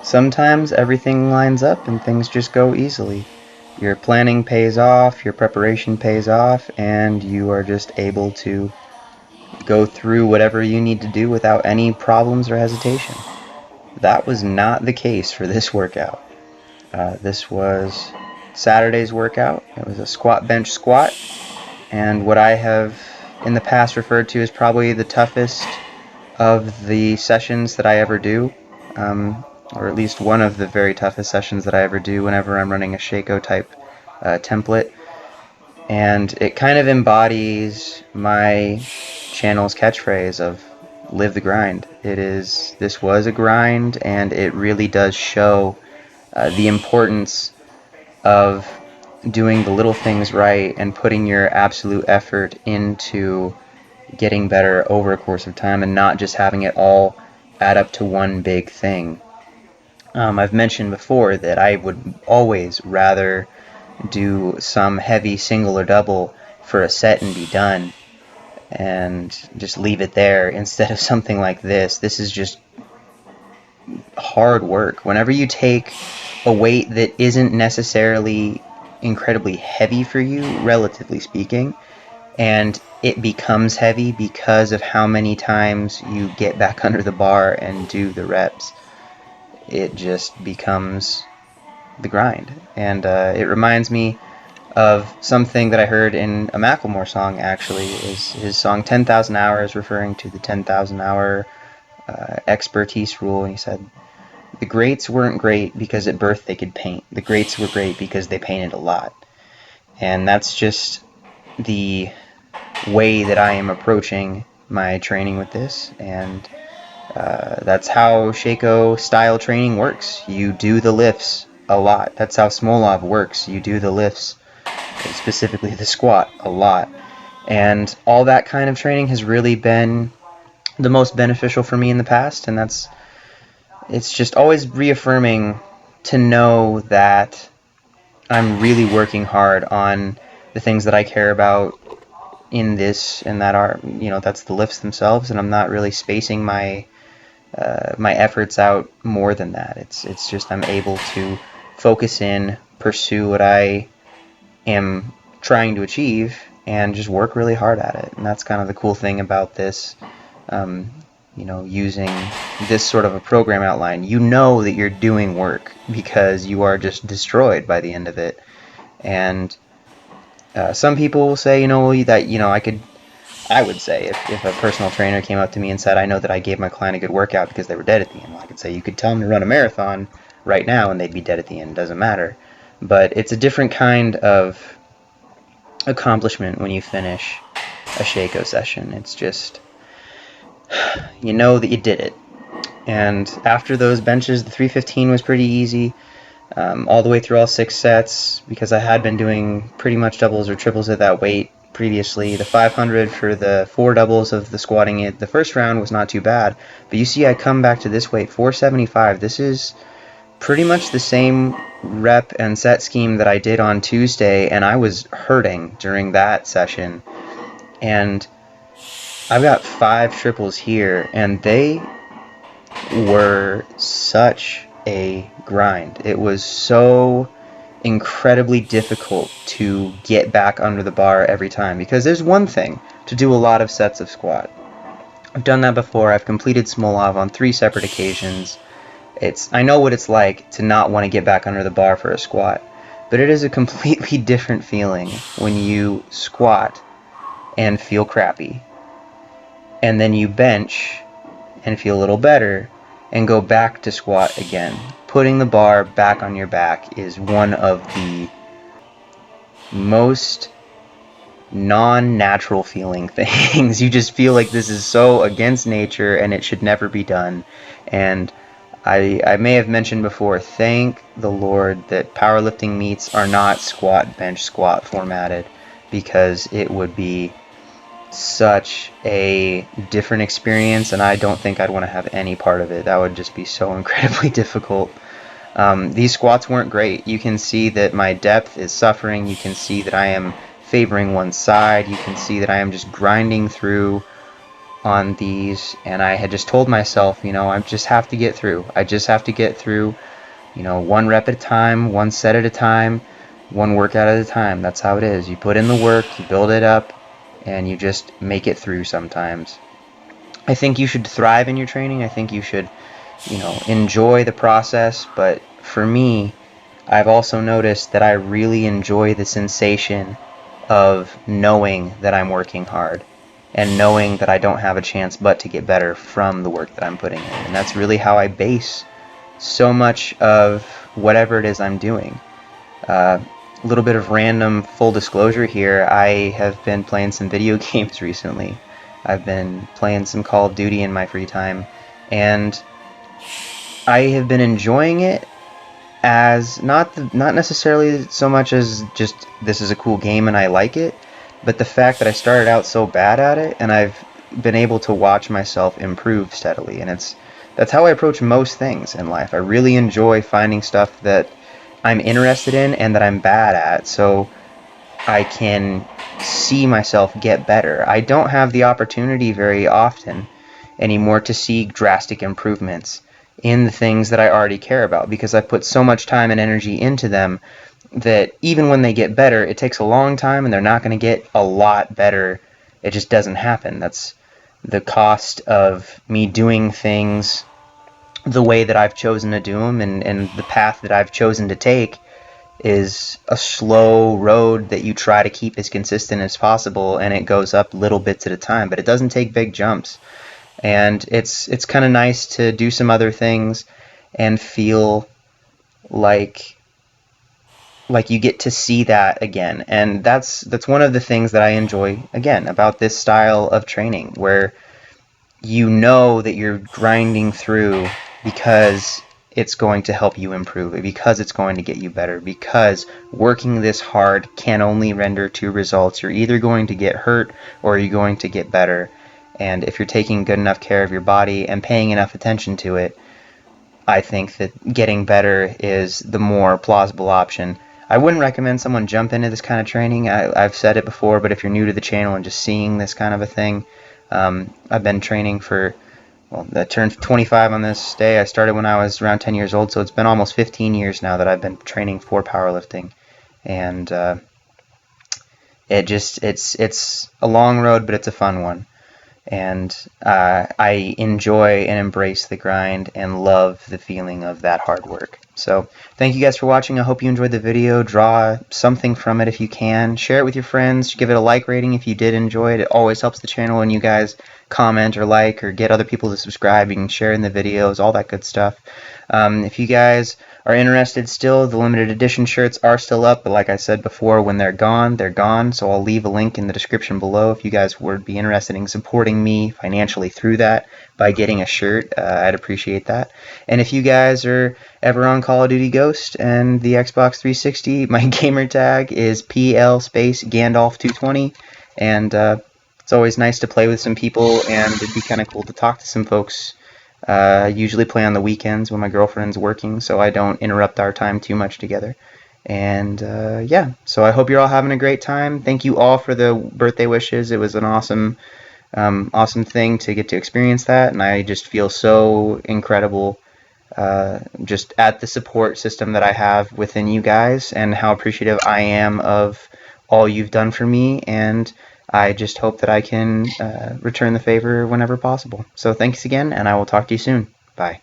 sometimes everything lines up and things just go easily. Your planning pays off, your preparation pays off, and you are just able to go through whatever you need to do without any problems or hesitation. That was not the case for this workout. This was Saturday's workout. It was a squat bench squat, and what I have in the past referred to as probably the toughest of the sessions that I ever do, or at least one of the very toughest sessions that I ever do whenever I'm running a Shaco type template. And it kind of embodies my channel's catchphrase of live the grind. This was a grind, and it really does show the importance of doing the little things right and putting your absolute effort into getting better over a course of time and not just having it all add up to one big thing. I've mentioned before that I would always rather do some heavy single or double for a set and be done and just leave it there instead of something like this. This is just hard work. Whenever you take a weight that isn't necessarily incredibly heavy for you, relatively speaking, and it becomes heavy because of how many times you get back under the bar and do the reps, it just becomes the grind. And it reminds me of something that I heard in a Macklemore song, actually, is his song 10,000 Hours, referring to the 10,000 hour expertise rule. And he said, the greats weren't great because at birth they could paint. The greats were great because they painted a lot. And that's just the way that I am approaching my training with this, and that's how Shaco style training works. You do the lifts a lot. That's how Smolov works. You do the lifts, specifically the squat, a lot. And all that kind of training has really been the most beneficial for me in the past, and it's just always reaffirming to know that I'm really working hard on the things that I care about in this, and that are, that's the lifts themselves, and I'm not really spacing my efforts out more than that. It's just I'm able to focus in, pursue what I am trying to achieve, and just work really hard at it. And that's kind of the cool thing about this, using this sort of a program outline. You know that you're doing work because you are just destroyed by the end of it. And some people will say, that, I would say if a personal trainer came up to me and said, I know that I gave my client a good workout because they were dead at the end. Well, I could say, you could tell them to run a marathon right now and they'd be dead at the end. It doesn't matter. But it's a different kind of accomplishment when you finish a Shaco session. It's just, you know that you did it. And after those benches, the 315 was pretty easy. All the way through all 6 sets, because I had been doing pretty much doubles or triples at that weight previously. The 500 for the 4 doubles of the squatting it the first round was not too bad, but you see I come back to this weight, 475. This is pretty much the same rep and set scheme that I did on Tuesday, and I was hurting during that session. And I've got 5 triples here, and they were such a grind. It was so incredibly difficult to get back under the bar every time, because there's one thing to do a lot of sets of squat. I've done that before. I've completed Smolov on 3 separate occasions. I know what it's like to not want to get back under the bar for a squat, but it is a completely different feeling when you squat and feel crappy, and then you bench and feel a little better, and go back to squat again. Putting the bar back on your back is one of the most non-natural feeling things. You just feel like this is so against nature and it should never be done. And I may have mentioned before, thank the Lord that powerlifting meets are not squat, bench, squat formatted, because it would be such a different experience, and I don't think I'd want to have any part of it. That would just be so incredibly difficult. These squats weren't great. You can see that my depth is suffering. You can see that I am favoring one side. You can see that I am just grinding through on these, and I had just told myself, I just have to get through. I just have to get through, one rep at a time, one set at a time, one workout at a time. That's how it is. You put in the work, you build it up, and you just make it through sometimes. I think you should thrive in your training. I think you should, enjoy the process. But for me, I've also noticed that I really enjoy the sensation of knowing that I'm working hard and knowing that I don't have a chance but to get better from the work that I'm putting in. And that's really how I base so much of whatever it is I'm doing. A little bit of random full disclosure here, I have been playing some video games recently. I've been playing some Call of Duty in my free time, and I have been enjoying it as not necessarily so much as just this is a cool game and I like it, but the fact that I started out so bad at it and I've been able to watch myself improve steadily. And that's how I approach most things in life. I really enjoy finding stuff that I'm interested in and that I'm bad at, so I can see myself get better. I don't have the opportunity very often anymore to see drastic improvements in the things that I already care about, because I put so much time and energy into them that even when they get better, it takes a long time and they're not going to get a lot better. It just doesn't happen. That's the cost of me doing things the way that I've chosen to do them, and the path that I've chosen to take is a slow road that you try to keep as consistent as possible, and it goes up little bits at a time, but it doesn't take big jumps. And it's kind of nice to do some other things and feel like you get to see that again. And that's one of the things that I enjoy again about this style of training, where you know that you're grinding through because it's going to help you improve, because it's going to get you better, because working this hard can only render two results. You're either going to get hurt or you're going to get better. And if you're taking good enough care of your body and paying enough attention to it, I think that getting better is the more plausible option. I wouldn't recommend someone jump into this kind of training. I've said it before, but if you're new to the channel and just seeing this kind of a thing, I've been training for, well, I turned 25 on this day. I started when I was around 10 years old, so it's been almost 15 years now that I've been training for powerlifting. And it's a long road, but it's a fun one. And I enjoy and embrace the grind and love the feeling of that hard work. So thank you guys for watching. I hope you enjoyed the video. Draw something from it if you can. Share it with your friends. Give it a like rating if you did enjoy it. It always helps the channel when you guys comment or like or get other people to subscribe. You can share in the videos, all that good stuff. If you guys are interested still, the limited edition shirts are still up, but like I said before, when they're gone, they're gone. So I'll leave a link in the description below if you guys would be interested in supporting me financially through that by getting a shirt. I'd appreciate that. And if you guys are ever on Call of Duty Ghost and the Xbox 360, my gamer tag is PL space Gandalf220, and it's always nice to play with some people, and it'd be kind of cool to talk to some folks. I usually play on the weekends when my girlfriend's working, so I don't interrupt our time too much together. And yeah, so I hope you're all having a great time. Thank you all for the birthday wishes. It was an awesome thing to get to experience that, and I just feel so incredible just at the support system that I have within you guys, and how appreciative I am of all you've done for me, and I just hope that I can return the favor whenever possible. So thanks again, and I will talk to you soon. Bye.